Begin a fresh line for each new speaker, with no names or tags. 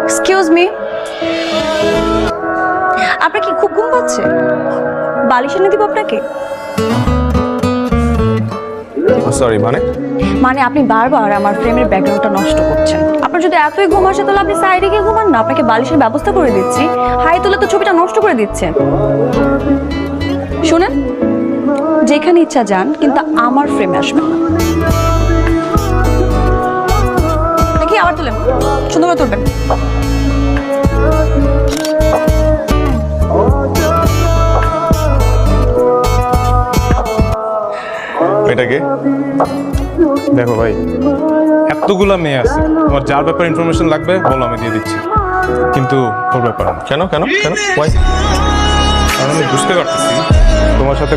Excuse me, আপনার কি খুব ঘুম পাচ্ছে? বালিশ এনে দিব আপনাকে?
সরি,
মানে আপনি বারবার আমার ফ্রেমের ব্যাকগ্রাউন্ডটা নষ্ট করছেন। আপনার যদি এতই ঘুম আসে তাহলে আপনি সাইডে গিয়ে ঘুমান না, আপনাকে বালিশের ব্যবস্থা করে দিচ্ছি। হাই তুলে তো ছবিটা নষ্ট করে দিচ্ছেন। শুনেন, যেখানে ইচ্ছা যান, কিন্তু আমার ফ্রেমে আসবেন না। দেখি আবার তুলেন, সুন্দর করে তুলবেন।
এটাকে
দেখো ভাই, এতগুলা মেয়ে আছে, তোমার যার ব্যাপারে ইনফরমেশন লাগবে বলো, আমি দিয়ে দিচ্ছি। কিন্তু ওর ব্যাপারে না।
কেন কেন কেন?
কারণ আমি বুঝতে পারতেছি তোমার সাথে